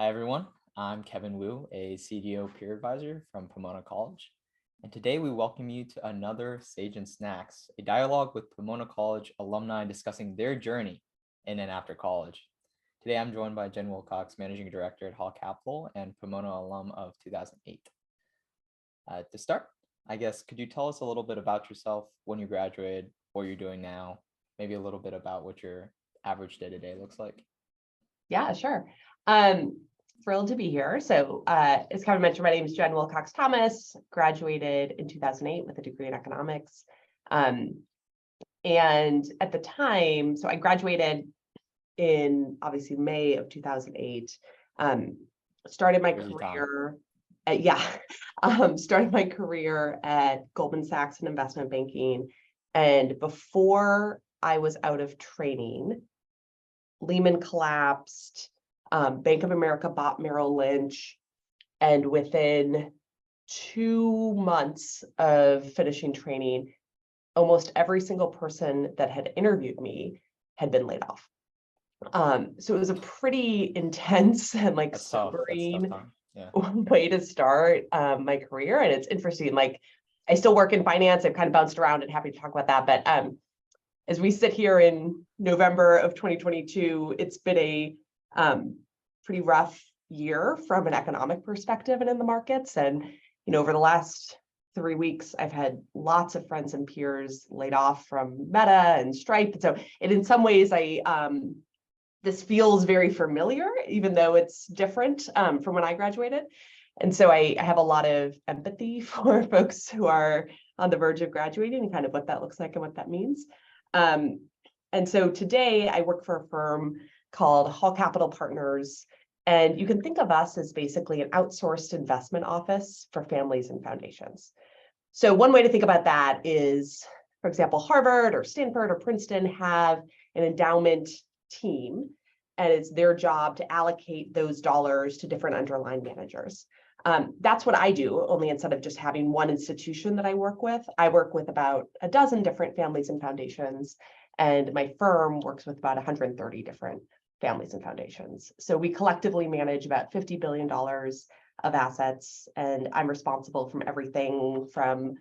Hi, everyone. I'm Kevin Wu, a CDO peer advisor from Pomona College. And today we welcome you to another Sagehen Snacks, a dialogue with Pomona College alumni discussing their journey in and after college. Today, I'm joined by Jenn Wilcox, Managing Director at Hall Capital and Pomona alum of 2008. To start, I guess, could you tell us a little bit about yourself, when you graduated, what you're doing now, maybe a little bit about what your average day-to-day looks like? Yeah, sure. Thrilled to be here. So as Kevin mentioned, my name is Jenn Wilcox Thomas, graduated in 2008 with a degree in economics. And at the time, so I graduated in obviously May of 2008, started my career started my career at Goldman Sachs in investment banking. And before I was out of training, Lehman collapsed, Bank of America bought Merrill Lynch, and within 2 months of finishing training, almost every single person that had interviewed me had been laid off. So it was a pretty intense and sobering way to start my career. And it's interesting, I still work in finance. I've kind of bounced around and happy to talk about that. But as we sit here in November of 2022, it's been a pretty rough year from an economic perspective and in the markets. And, over the last 3 weeks, I've had lots of friends and peers laid off from Meta and Stripe. So in some ways, this feels very familiar, even though it's different from when I graduated. And so I have a lot of empathy for folks who are on the verge of graduating and kind of what that looks like and what that means. And so today I work for a firm called Hall Capital Partners, and you can think of us as basically an outsourced investment office for families and foundations. So one way to think about that is, for example, Harvard or Stanford or Princeton have an endowment team, and it's their job to allocate those dollars to different underlying managers. That's what I do, only instead of just having one institution that I work with about a dozen different families and foundations, and my firm works with about 130 different families and foundations. So we collectively manage about $50 billion of assets, and I'm responsible from everything from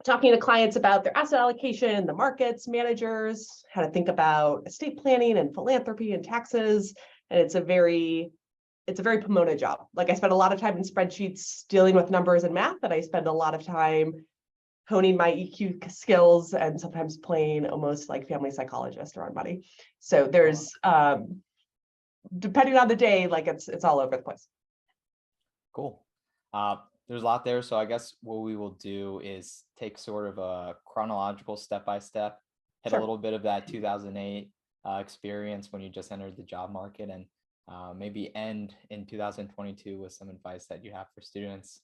talking to clients about their asset allocation, the markets, managers, how to think about estate planning and philanthropy and taxes. And it's a very Pomona job. I spend a lot of time in spreadsheets dealing with numbers and math, and I spend a lot of time honing my EQ skills and sometimes playing almost like family psychologist around money. So there's, depending on the day, it's all over the place. Cool. There's a lot there. So I guess what we will do is take sort of a chronological step-by-step, hit a little bit of that 2008 experience when you just entered the job market, and maybe end in 2022 with some advice that you have for students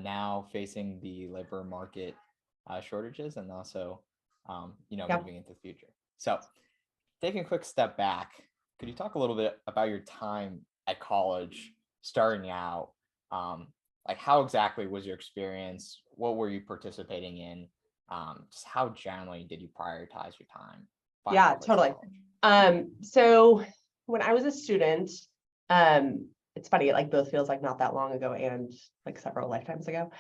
now facing the labor market shortages and also, moving into the future. So taking a quick step back, could you talk a little bit about your time at college, starting out? How exactly was your experience? What were you participating in? Just how generally did you prioritize your time? Yeah, totally. So when I was a student, it's funny, it both feels like not that long ago and several lifetimes ago.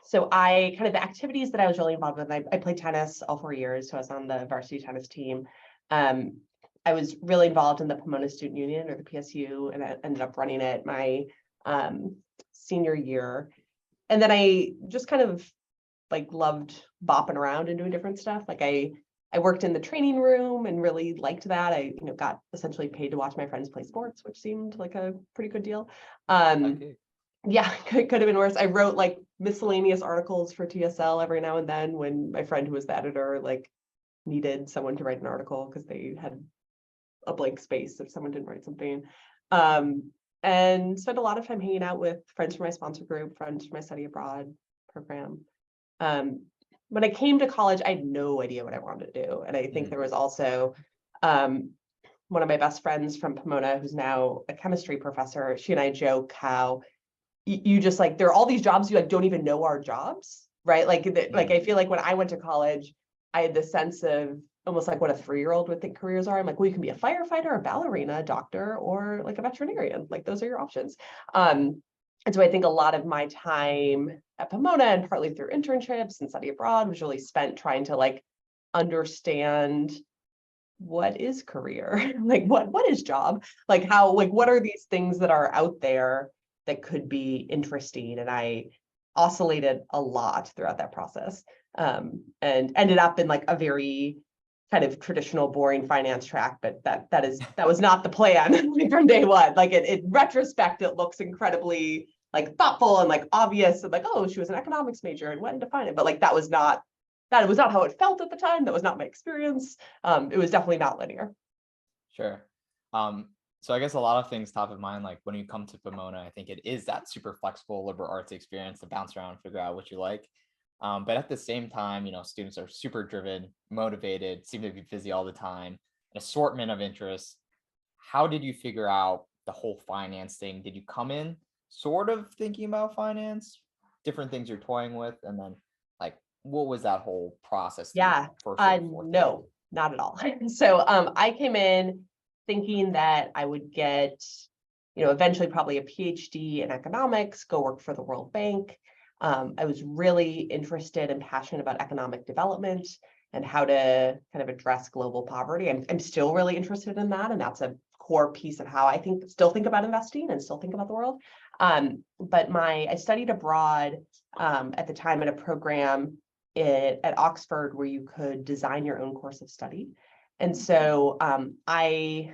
So the activities that I was really involved with, I played tennis all 4 years. So I was on the varsity tennis team. I was really involved in the Pomona Student Union, or the PSU, and I ended up running it my senior year. And then I just kind of loved bopping around and doing different stuff. I worked in the training room and really liked that. I got essentially paid to watch my friends play sports, which seemed like a pretty good deal. Yeah, could have been worse. I wrote miscellaneous articles for TSL every now and then when my friend who was the editor needed someone to write an article because they had a blank space if someone didn't write something. And spent a lot of time hanging out with friends from my sponsor group, friends from my study abroad program. When I came to college, I had no idea what I wanted to do. And I think there was also one of my best friends from Pomona, who's now a chemistry professor. She and I joke how you just there are all these jobs you don't even know are jobs, right? I feel like when I went to college, I had this sense of almost like what a 3-year-old would think careers are. I'm like, well, you can be a firefighter, a ballerina, a doctor, or like a veterinarian. Like those are your options. And so I think a lot of my time at Pomona, and partly through internships and study abroad, was really spent trying to like understand what is career, like what is job, like how, like what are these things that are out there that could be interesting. And I oscillated a lot throughout that process, and ended up in like a very kind of traditional boring finance track, but that was not the plan from day one. Like in retrospect, it looks incredibly like thoughtful and like obvious and like, oh, she was an economics major and went into finance, but like that was not how it felt at the time. That was not my experience. It was definitely not linear. Sure. So I guess a lot of things top of mind, like when you come to Pomona, I think it is that super flexible liberal arts experience to bounce around, figure out what you like. But at the same time, students are super driven, motivated, seem to be busy all the time, an assortment of interests. How did you figure out the whole finance thing? Did you come in sort of thinking about finance, different things you're toying with, and then like what was that whole process through Yeah, first or fourth year? no, not at all. So I came in thinking that I would get, eventually probably a PhD in economics, go work for the World Bank. I was really interested and passionate about economic development and how to kind of address global poverty. I'm still really interested in that, and that's a core piece of how I still think about investing and still think about the world. But I studied abroad at the time in a program at Oxford where you could design your own course of study. And so I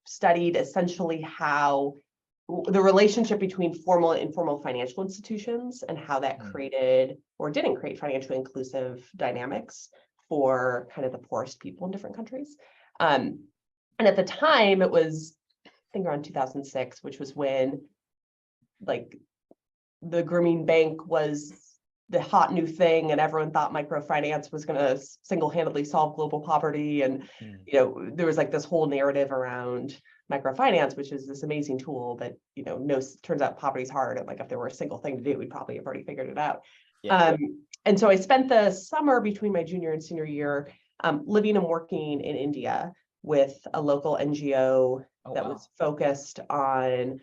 studied essentially how the relationship between formal and informal financial institutions and how that created or didn't create financially inclusive dynamics for kind of the poorest people in different countries. And at the time, it was, I think, around 2006, which was when like the grooming bank was the hot new thing, and everyone thought microfinance was going to single-handedly solve global poverty. And there was like this whole narrative around microfinance, which is this amazing tool, but turns out poverty's hard, and like if there were a single thing to do, we'd probably have already figured it out. Yeah. And so I spent the summer between my junior and senior year living and working in India with a local NGO that was focused on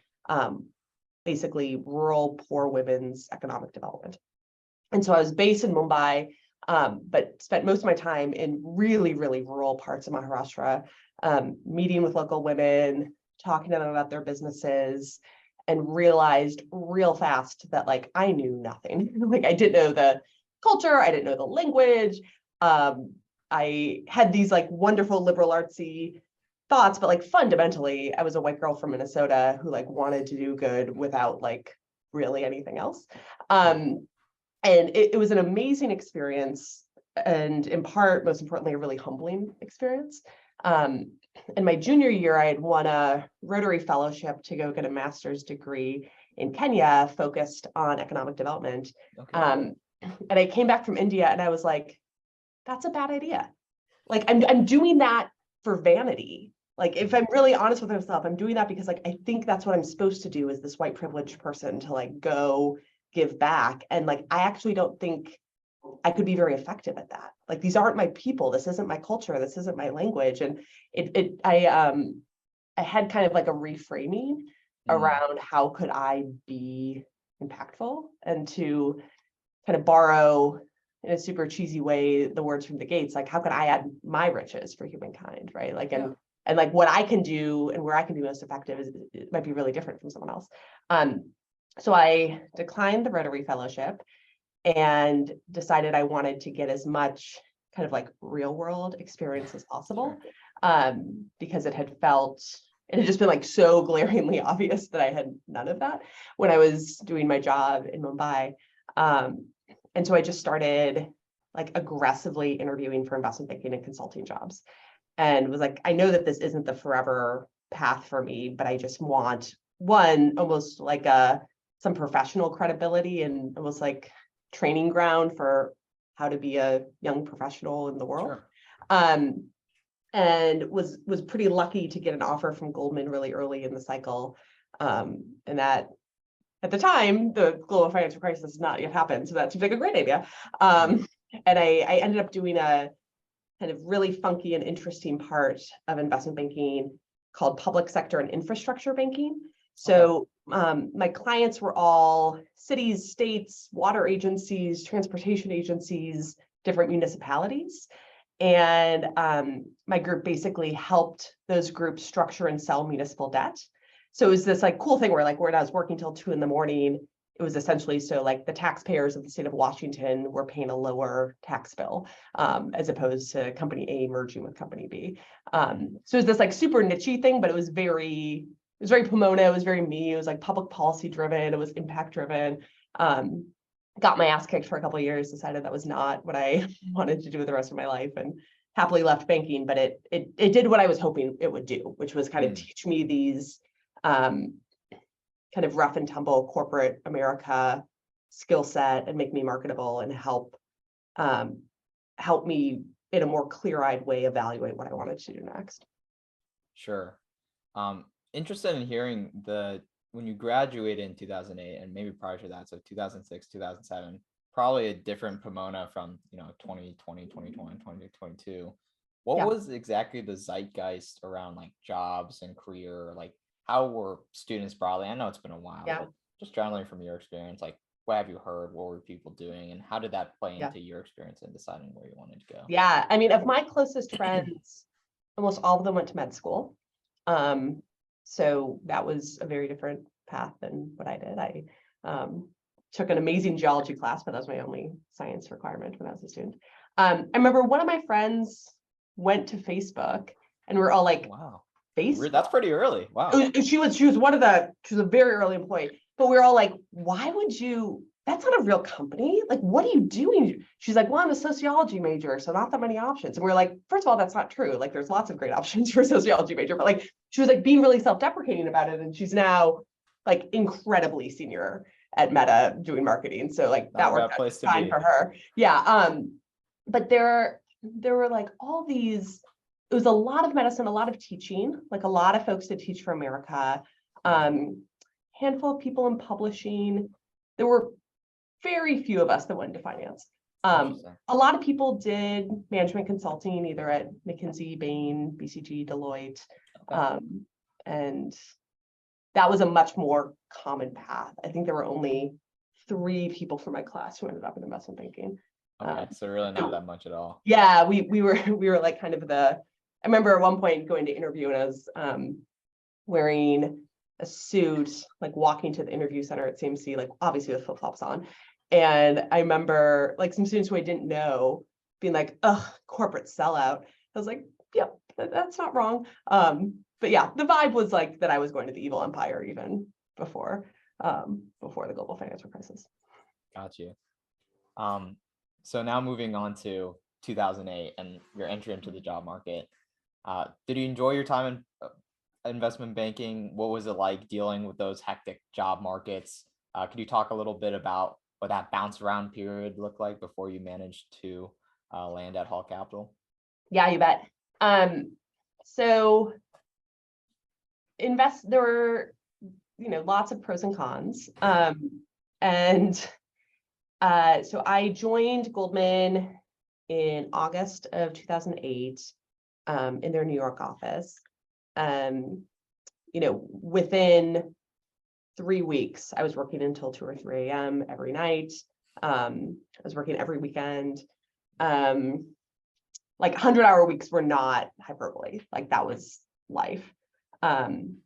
basically rural poor women's economic development. And so I was based in Mumbai, but spent most of my time in really, really rural parts of Maharashtra, meeting with local women, talking to them about their businesses, and realized real fast that like I knew nothing. Like I didn't know the culture, I didn't know the language. I had these like wonderful liberal artsy thoughts, but like fundamentally, I was a white girl from Minnesota who like wanted to do good without like really anything else. And it was an amazing experience, and in part, most importantly, a really humbling experience. In my junior year, I had won a Rotary Fellowship to go get a master's degree in Kenya focused on economic development. And I came back from India and I was like, that's a bad idea. Like I'm doing that for vanity. Like if I'm really honest with myself, I'm doing that because like I think that's what I'm supposed to do as this white privileged person, to like go give back. And like I actually don't think I could be very effective at that. Like these aren't my people, this isn't my culture, this isn't my language. And I had kind of like a reframing around how could I be impactful, and to kind of borrow in a super cheesy way the words from the Gates, like how can I add my riches for humankind, right? Like and like what I can do and where I can be most effective it might be really different from someone else. So I declined the Rotary Fellowship and decided I wanted to get as much kind of like real world experience as possible, because it had just been like so glaringly obvious that I had none of that when I was doing my job in Mumbai. And so I just started like aggressively interviewing for investment banking and consulting jobs, and was like, I know that this isn't the forever path for me, but I just want one, almost like some professional credibility and almost like training ground for how to be a young professional in the world. Sure. And was pretty lucky to get an offer from Goldman really early in the cycle. And that at the time, the global financial crisis has not yet happened. So that seems like a great idea. And I ended up doing a kind of really funky and interesting part of investment banking called public sector and infrastructure banking. So my clients were all cities, states, water agencies, transportation agencies, different municipalities. And my group basically helped those groups structure and sell municipal debt. So it was this like cool thing where like when I was working till 2 a.m, it was essentially so like the taxpayers of the state of Washington were paying a lower tax bill as opposed to company A merging with company B. So it was this like super niche-y thing, but it was very Pomona, it was very me, it was like public policy driven, it was impact driven. Got my ass kicked for a couple of years, decided that was not what I wanted to do with the rest of my life, and happily left banking, but it did what I was hoping it would do, which was kind of teach me these kind of rough and tumble corporate America skill set and make me marketable and help me in a more clear-eyed way evaluate what I wanted to do next. Sure. Interested in hearing when you graduated in 2008 and maybe prior to that, so 2006, 2007, probably a different Pomona from 2020, 2021, 2022. What was exactly the zeitgeist around like jobs and career? Like how were students broadly? I know it's been a while, but just generally from your experience, like what have you heard? What were people doing? And how did that play into your experience in deciding where you wanted to go? Yeah, I mean, of my closest friends, almost all of them went to med school. So that was a very different path than what I did. I took an amazing geology class, but that was my only science requirement when I was a student. I remember one of my friends went to Facebook and we're all like, wow, Facebook? That's pretty early. Wow. She was a very early employee, but we were all like, why would you, that's not a real company. Like, what are you doing? She's like, well, I'm a sociology major, so not that many options. And we're like, first of all, that's not true. Like, there's lots of great options for a sociology major, but like, she was like being really self-deprecating about it. And she's now like incredibly senior at Meta doing marketing. So like that worked out fine for her. Yeah. But there were like all these, it was a lot of medicine, a lot of teaching, like a lot of folks that teach for America, handful of people in publishing. There were very few of us that went into finance. A lot of people did management consulting, either at McKinsey, Bain, BCG, Deloitte. And that was a much more common path. I think there were only 3 people from my class who ended up in investment banking. Okay, so really not that much at all. Yeah, we were like kind of I remember at one point going to interview and I was wearing a suit, like walking to the interview center at CMC, like obviously with flip-flops on. And I remember like some students who I didn't know being like, ugh, corporate sellout. I was like, yep, that's not wrong. But yeah, the vibe was like that I was going to the evil empire even before the global financial crisis. Got you. So now moving on to 2008 and your entry into the job market. Did you enjoy your time in investment banking? What was it like dealing with those hectic job markets? Could you talk a little bit about what that bounce around period looked like before you managed to land at Hall Capital? Yeah, you bet. So there were, lots of pros and cons. So I joined Goldman in August of 2008 in their New York office. Within 3 weeks, I was working until 2 or 3 a.m. every night. I was working every weekend. Like 100-hour weeks were not hyperbole. Like that was life. And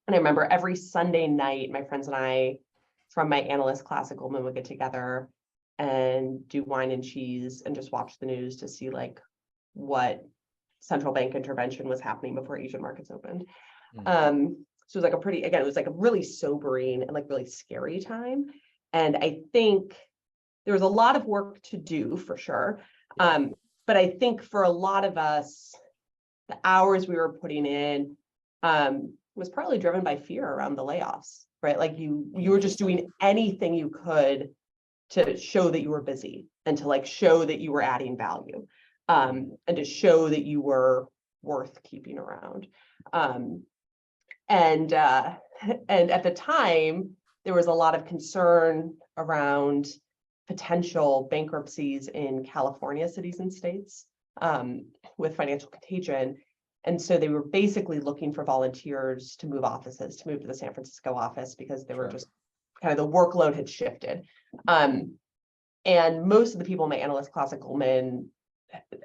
I remember every Sunday night, my friends and I from my analyst class at Goldman would get together and do wine and cheese and just watch the news to see like what central bank intervention was happening before Asian markets opened. So it was like it was like a really sobering and like really scary time. And I think there was a lot of work to do for sure. But I think for a lot of us, the hours we were putting in was partly driven by fear around the layoffs, right? Like you were just doing anything you could to show that you were busy and to like show that you were adding value, and to show that you were worth keeping around. And at the time, there was a lot of concern around potential bankruptcies in California cities and states. with financial contagion. And so they were basically looking for volunteers to move offices, to move to the San Francisco office, because they were just kind of the workload had shifted. And most of the people in my analyst class at Goldman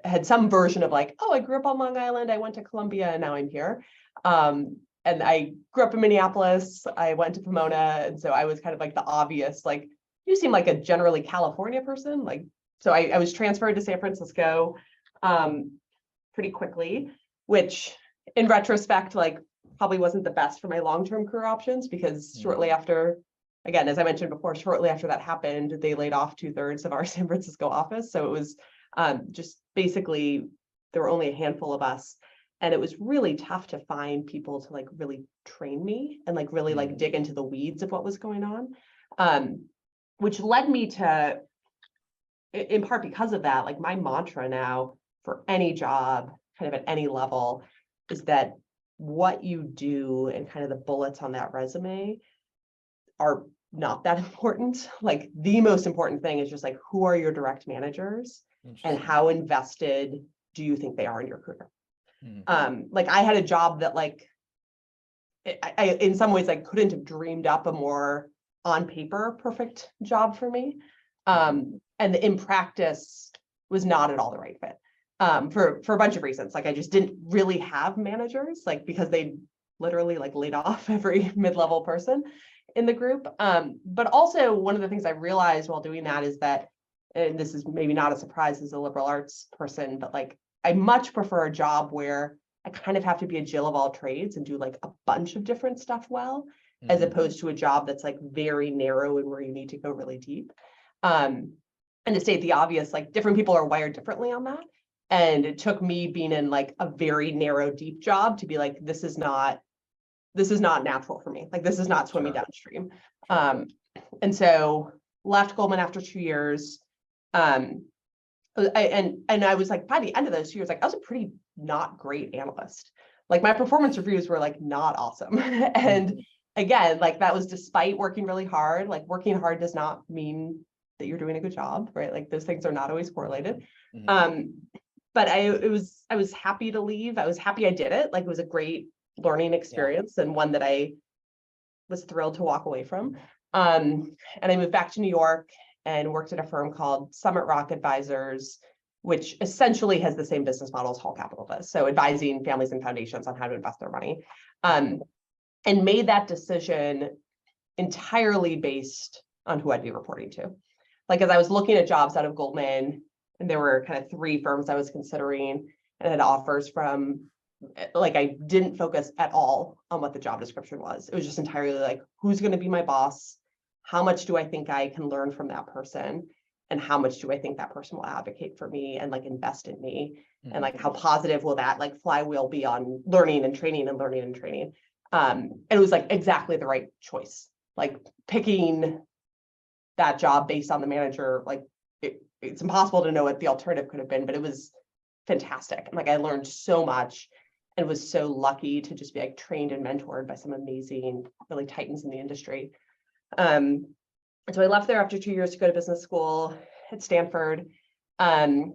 had some version of like, oh, I grew up on Long Island, I went to Columbia, and now I'm here. And I grew up in Minneapolis, I went to Pomona, and so I was kind of like the obvious, like, you seem like a generally California person. Like, so I was transferred to San Francisco pretty quickly, which in retrospect, like probably wasn't the best for my long-term career options, because shortly after, again, as I mentioned before, shortly after that happened, they laid off 2/3 of our San Francisco office. So it was just basically, there were only a handful of us. And it was really tough to find people to like really train me and like really like dig into the weeds of what was going on. Which led me to, in part because of that, like my mantra now for any job, kind of at any level, is that what you do and kind of the bullets on that resume are not that important. Like the most important thing is just like, who are your direct managers and how invested do you think they are in your career? Like I had a job that like, I in some ways I couldn't have dreamed up a more on paper perfect job for me. And in practice was not at all the right fit. For a bunch of reasons. Like I just didn't really have managers, like because they literally like laid off every mid-level person in the group. But also one of the things I realized while doing that is that, and this is maybe not a surprise as a liberal arts person, but like I much prefer a job where I kind of have to be a Jill of all trades and do like a bunch of different stuff well, as opposed to a job that's like very narrow and where you need to go really deep. And to state the obvious, like different people are wired differently on that. And it took me being in like a very narrow, deep job to be like, this is not natural for me. Like this is not swimming downstream. And so left Goldman after 2 years. And I was like, by the end of those 2 years, like I was a pretty not great analyst. Like my performance reviews were like not awesome. And again, like that was despite working really hard. Like working hard does not mean that you're doing a good job, right? Like those things are not always correlated. But I was happy to leave. I was happy I did it. Like it was a great learning experience and one that I was thrilled to walk away from. And I moved back to New York and worked at a firm called Summit Rock Advisors, which essentially has the same business model as Hall Capital does. So advising families and foundations on how to invest their money. And made that decision entirely based on who I'd be reporting to. Like as I was looking at jobs out of Goldman, and there were kind of 3 firms I was considering and had offers from, like I didn't focus at all on what the job description was. It was just entirely like, who's going to be my boss? How much do I think I can learn from that person? And how much do I think that person will advocate for me and like invest in me? And like how positive will that like flywheel be on learning and training and learning and training? And it was like exactly the right choice. Like picking that job based on the manager, like it's impossible to know what the alternative could have been, but it was fantastic. And like I learned so much and was so lucky to just be like trained and mentored by some amazing really titans in the industry. So I left there after 2 years to go to business school at Stanford. And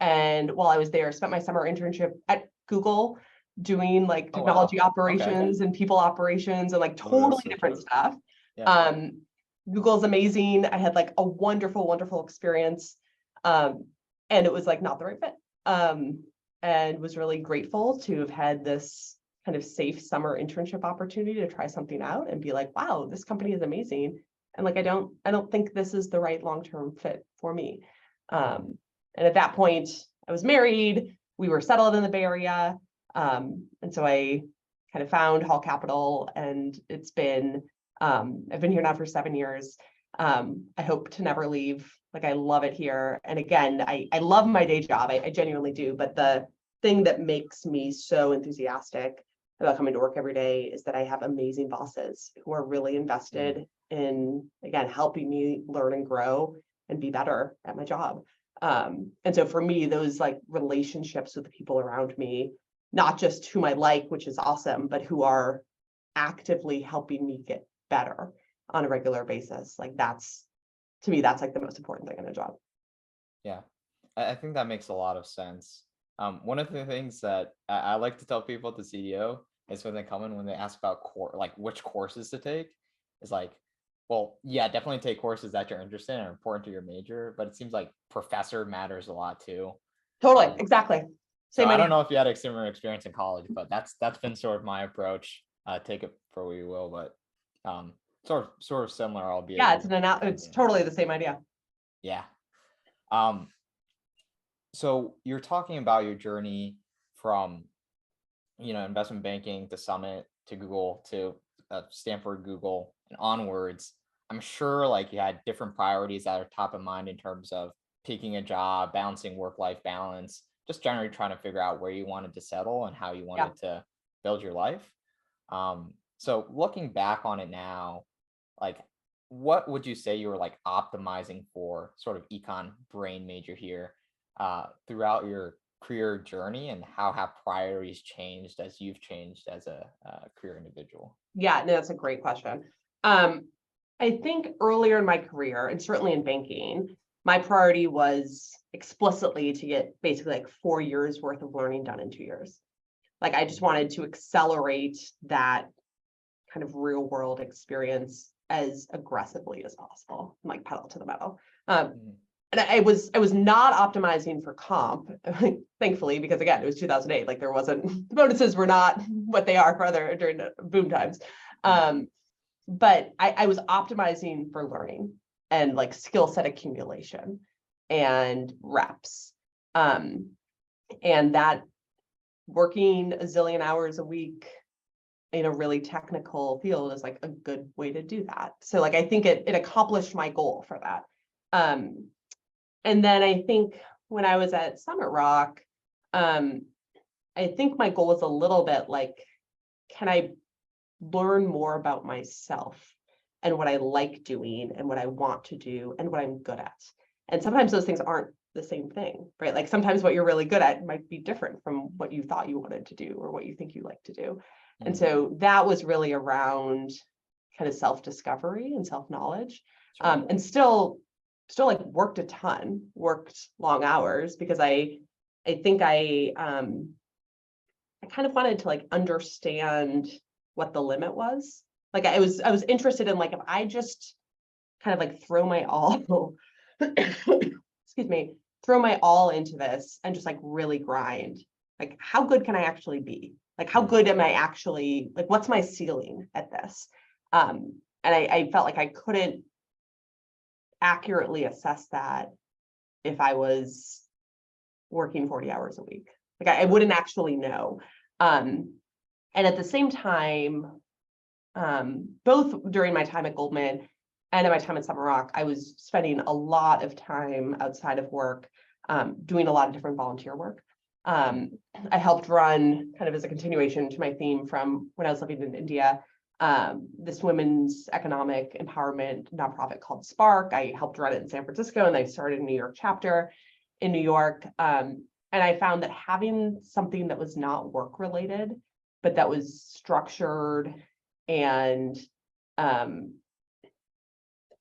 while I was there, spent my summer internship at Google doing like technology operations and people operations and like totally different stuff. Google's amazing. I had like a wonderful, wonderful experience. And it was like not the right fit. And was really grateful to have had this kind of safe summer internship opportunity to try something out and be like, wow, this company is amazing. And like, I don't think this is the right long-term fit for me. And at that point I was married, we were settled in the Bay Area. And so I kind of found Hall Capital, and it's been, I've been here now for 7 years. I hope to never leave. Like I love it here. And again, I love my day job. I genuinely do. But the thing that makes me so enthusiastic about coming to work every day is that I have amazing bosses who are really invested in, again, helping me learn and grow and be better at my job. And so for me, those like relationships with the people around me, not just whom I like, which is awesome, but who are actively helping me get better on a regular basis. Like that's, to me, that's like the most important thing in a job. Yeah, I think that makes a lot of sense. One of the things that I like to tell people at the CDO is when they come in, when they ask about like which courses to take, is like, well, yeah, definitely take courses that you're interested in and are important to your major, but it seems like professor matters a lot too. Totally, exactly. So Same I idea. don't know if you had a similar experience in college, but that's been sort of my approach. Take it for what you will, but sort of similar, albeit Yeah, in it's different totally ways. the same idea. Yeah. Um, so you're talking about your journey from, investment banking to Summit to Google to Stanford, Google, and onwards. I'm sure like you had different priorities that are top of mind in terms of picking a job, balancing work-life balance, just generally trying to figure out where you wanted to settle and how you Yeah. wanted to build your life. So looking back on it now, like what would you say you were like optimizing for, sort of econ brain major here, throughout your career journey, and how have priorities changed as you've changed as a career individual? Yeah, no, that's a great question. I think earlier in my career, and certainly in banking, my priority was explicitly to get basically like 4 years worth of learning done in 2 years. Like I just wanted to accelerate that kind of real world experience as aggressively as possible, like pedal to the metal. Mhm. And I was not optimizing for comp, thankfully, because again, it was 2008. Like there wasn't, the bonuses were not what they are for other during the boom times. Yeah. But I was optimizing for learning and like skill set accumulation and reps. And that working a zillion hours a week in a really technical field is like a good way to do that. So like I think it accomplished my goal for that. And then I think when I was at Summit Rock, I think my goal was a little bit like, can I learn more about myself and what I like doing and what I want to do and what I'm good at? And sometimes those things aren't the same thing, right? Like sometimes what you're really good at might be different from what you thought you wanted to do or what you think you like to do. And Mhm. so that was really around kind of self-discovery and self-knowledge. Sure. And still like worked a ton, worked long hours because I think I kind of wanted to like understand what the limit was. Like I was interested in like if I just kind of like throw my all excuse me, throw my all into this and just like really grind, like how good can I actually be? Like how good am I actually, like what's my ceiling at this? And I felt like I couldn't accurately assess that if I was working 40 hours a week. Like I wouldn't actually know. And at the same time, both during my time at Goldman and at my time at Summit Rock, I was spending a lot of time outside of work, doing a lot of different volunteer work. I helped run, kind of as a continuation to my theme from when I was living in India, this women's economic empowerment nonprofit called Spark. I helped run it in San Francisco, and I started a New York chapter in New York. And I found that having something that was not work related, but that was structured and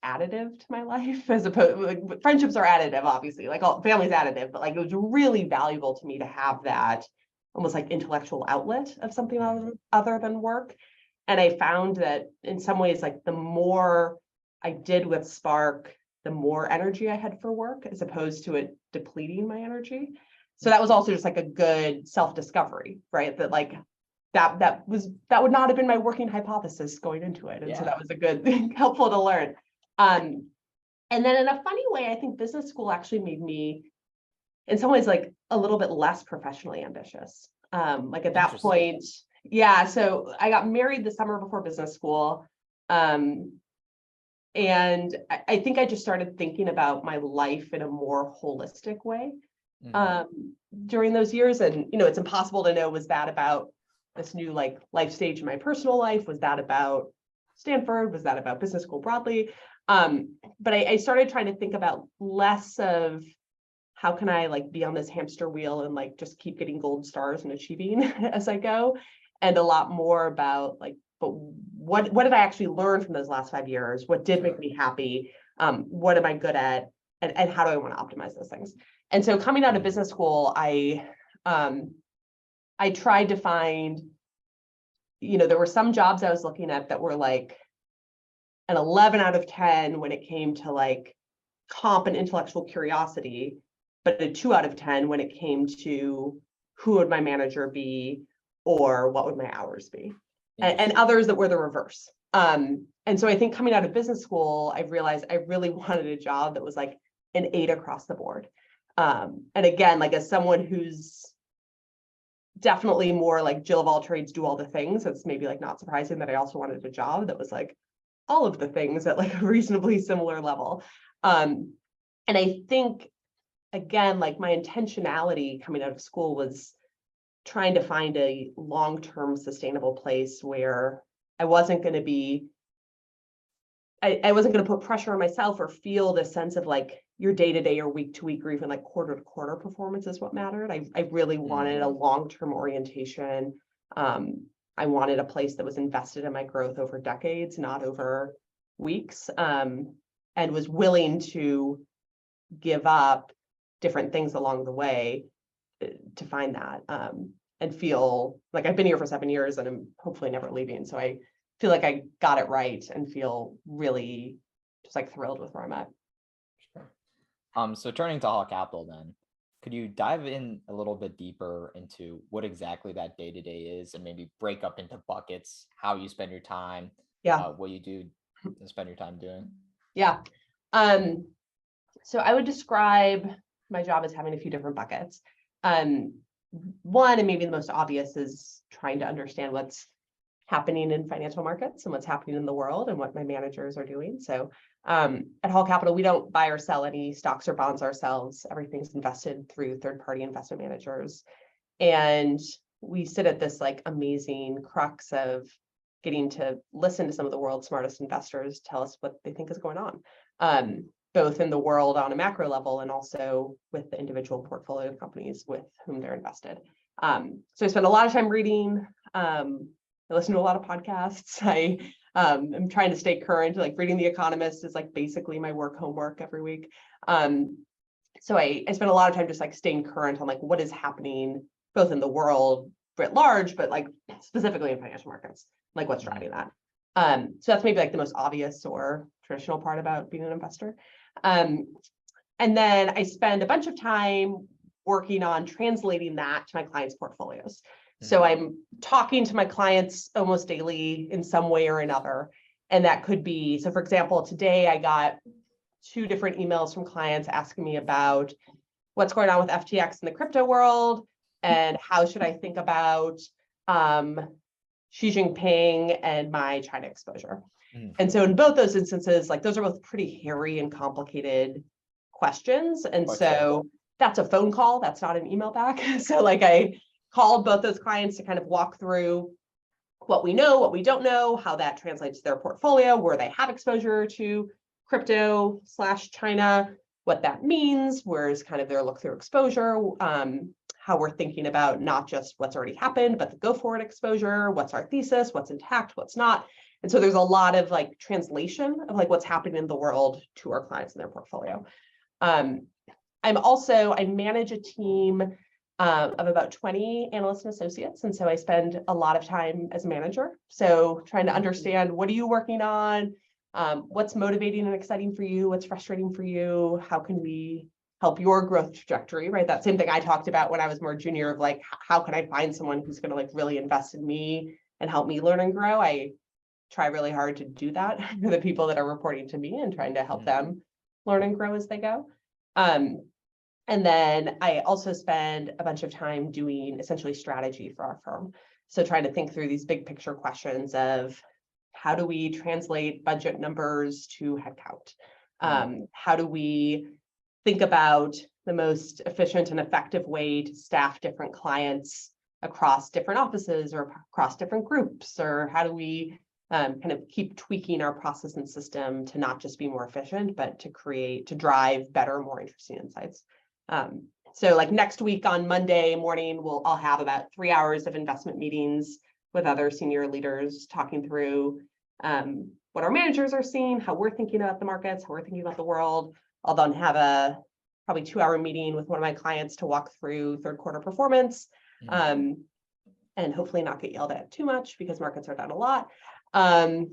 additive to my life, as opposed, like friendships are additive, obviously, like all family's additive, but like it was really valuable to me to have that almost like intellectual outlet of something other than work. And I found that in some ways, like the more I did with Spark, the more energy I had for work, as opposed to it depleting my energy. So that was also just like a good self-discovery, right? That like that would not have been my working hypothesis going into it. And so that was a good helpful to learn. And then in a funny way, I think business school actually made me, in some ways, like a little bit less professionally ambitious. Like at that point, yeah. So I got married the summer before business school. And I think I just started thinking about my life in a more holistic way during those years. And, it's impossible to know, was that about this new like life stage in my personal life? Was that about Stanford? Was that about business school broadly? But I started trying to think about less of how can I like be on this hamster wheel and like just keep getting gold stars and achieving as I go, and a lot more about like, but what did I actually learn from those last 5 years? What did make me happy? What am I good at? And how do I want to optimize those things? And so coming out of business school, I I tried to find, there were some jobs I was looking at that were like an 11 out of 10 when it came to like comp and intellectual curiosity, but a 2 out of 10 when it came to who would my manager be or what would my hours be, and others that were the reverse. And so I think coming out of business school, I realized I really wanted a job that was like an 8 across the board. And again, like as someone who's definitely more like Jill of all trades, do all the things, it's maybe like not surprising that I also wanted a job that was like all of the things at like a reasonably similar level. And I think, again, like my intentionality coming out of school was trying to find a long-term sustainable place where I wasn't going to be, I wasn't going to put pressure on myself or feel this sense of like your day-to-day or week-to-week or even like quarter-to-quarter performance is what mattered. I really wanted a long-term orientation. I wanted a place that was invested in my growth over decades, not over weeks, and was willing to give up different things along the way to find that, and feel like I've been here for 7 years and I'm hopefully never leaving. So I feel like I got it right and feel really just like thrilled with where I'm at. Sure. So turning to Hall Capital then, could you dive in a little bit deeper into what exactly that day-to-day is and maybe break up into buckets, how you spend your time, what you do to spend your time doing? Yeah. So I would describe my job as having a few different buckets. One, and maybe the most obvious, is trying to understand what's happening in financial markets and what's happening in the world and what my managers are doing. So at Hall Capital, we don't buy or sell any stocks or bonds ourselves. Everything's invested through third-party investment managers. And we sit at this like amazing crux of getting to listen to some of the world's smartest investors tell us what they think is going on, both in the world on a macro level and also with the individual portfolio companies with whom they're invested. So I spend a lot of time reading. I listen to a lot of podcasts. I am trying to stay current. Like reading The Economist is like basically my work homework every week. So I spend a lot of time just like staying current on like what is happening both in the world writ large, but like specifically in financial markets, like what's driving that. So that's maybe like the most obvious or traditional part about being an investor. And then I spend a bunch of time working on translating that to my clients' portfolios. So I'm talking to my clients almost daily in some way or another. And that could be, so for example, today I got 2 different emails from clients asking me about what's going on with FTX in the crypto world and how should I think about Xi Jinping and my China exposure. And so in both those instances, like those are both pretty hairy and complicated questions. And so that's a phone call, that's not an email back. So like I called both those clients to kind of walk through what we know, what we don't know, how that translates to their portfolio, where they have exposure to crypto/China, what that means, where's kind of their look-through exposure, how we're thinking about not just what's already happened, but the go-forward exposure, what's our thesis, what's intact, what's not. And so there's a lot of like translation of like what's happening in the world to our clients and their portfolio. I manage a team of about 20 analysts and associates. And so I spend a lot of time as a manager. So trying to understand, what are you working on? What's motivating and exciting for you? What's frustrating for you? How can we help your growth trajectory, right? That same thing I talked about when I was more junior of like, how can I find someone who's going to like really invest in me and help me learn and grow? I try really hard to do that for the people that are reporting to me and trying to help them learn and grow as they go. And then I also spend a bunch of time doing essentially strategy for our firm. So trying to think through these big picture questions of how do we translate budget numbers to headcount? How do we think about the most efficient and effective way to staff different clients across different offices or across different groups? Or how do we kind of keep tweaking our process and system to not just be more efficient, but to drive better, more interesting insights? So like next week on Monday morning, I'll have about 3 hours of investment meetings with other senior leaders talking through what our managers are seeing, how we're thinking about the markets, how we're thinking about the world. I'll then have probably 2-hour meeting with one of my clients to walk through third quarter performance. And hopefully not get yelled at too much because markets are down a lot. And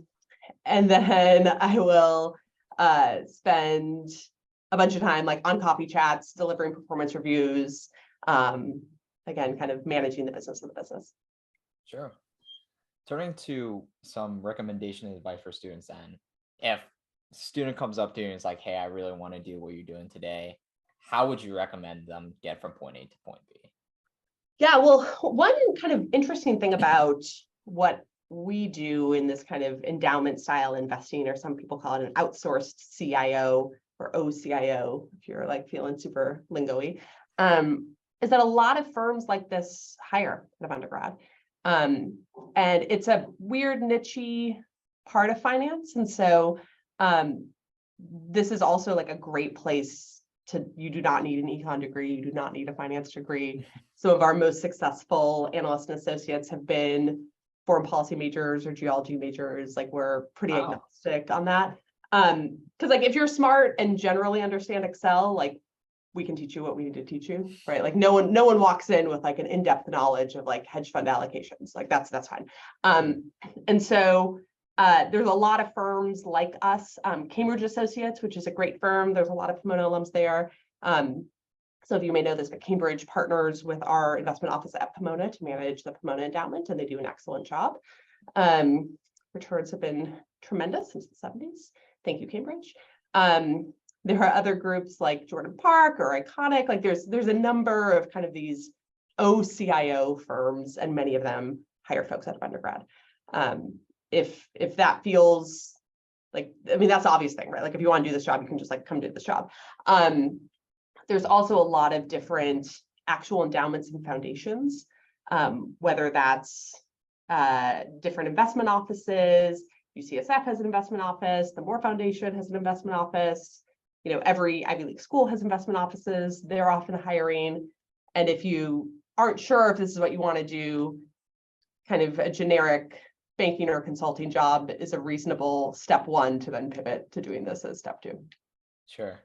then I will spend a bunch of time like on coffee chats, delivering performance reviews, again, kind of managing the business of the business. Sure. Turning to some recommendation and advice for students then. If a student comes up to you and is like, hey, I really want to do what you're doing today, how would you recommend them get from point A to point B? Yeah, well, one kind of interesting thing about what we do in this kind of endowment style investing, or some people call it an outsourced CIO or OCIO, if you're like feeling super lingo-y, is that a lot of firms like this hire out of undergrad. And it's a weird niche part of finance. And so this is also like a great place you do not need an econ degree, you do not need a finance degree. Some of our most successful analysts and associates have been foreign policy majors or geology majors. Like we're pretty agnostic on that. Because like if you're smart and generally understand Excel, like we can teach you what we need to teach you, right? Like no one walks in with like an in-depth knowledge of like hedge fund allocations. Like that's fine. And so there's a lot of firms like us, Cambridge Associates, which is a great firm. There's a lot of Pomona alums there. So if you may know this, but Cambridge partners with our investment office at Pomona to manage the Pomona endowment, and they do an excellent job. Returns have been tremendous since the 70s. Thank you, Cambridge. There are other groups like Jordan Park or Iconic. Like there's a number of kind of these OCIO firms, and many of them hire folks out of undergrad. If that feels like, I mean, that's the obvious thing, right? Like if you want to do this job, you can just like come do this job. There's also a lot of different actual endowments and foundations, whether that's different investment offices. UCSF has an investment office. The Moore Foundation has an investment office. You know, every Ivy League school has investment offices. They're often hiring. And if you aren't sure if this is what you want to do, kind of a generic banking or consulting job is a reasonable step one to then pivot to doing this as step two. Sure.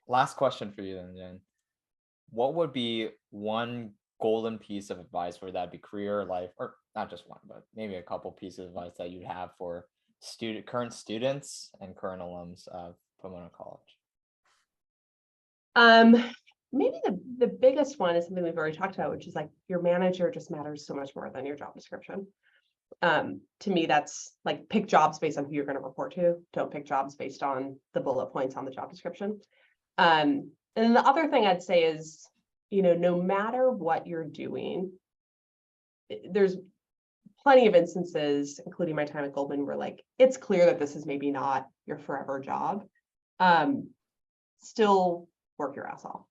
Last question for you then, Jen. What would be one golden piece of advice, whether that be career or life, or not just one, but maybe a couple pieces of advice that you'd have for current students and current alums of Pomona College? Maybe the biggest one is something we've already talked about, which is like your manager just matters so much more than your job description. To me, that's like pick jobs based on who you're going to report to. Don't pick jobs based on the bullet points on the job description. And then the other thing I'd say is, you know, no matter what you're doing, there's plenty of instances, including my time at Goldman, where like it's clear that this is maybe not your forever job. Still work your ass off.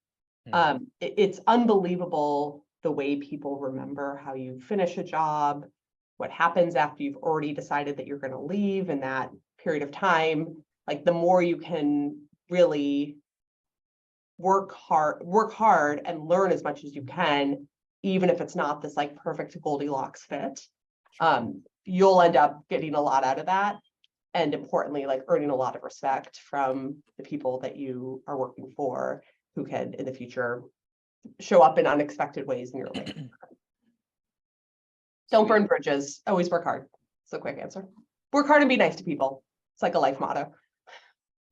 It's unbelievable the way people remember how you finish a job, what happens after you've already decided that you're going to leave in that period of time. Like the more you can really work hard and learn as much as you can, even if it's not this like perfect Goldilocks fit, you'll end up getting a lot out of that. And importantly, like earning a lot of respect from the people that you are working for, who can in the future show up in unexpected ways in your life. Don't burn bridges, always work hard. It's a quick answer. Work hard and be nice to people. It's like a life motto.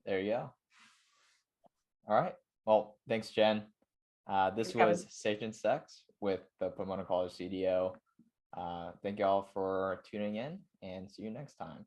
There you go. All right. Well, thanks, Jen. This was Sagehen Snacks with the Pomona College CDO. Thank you all for tuning in, and see you next time.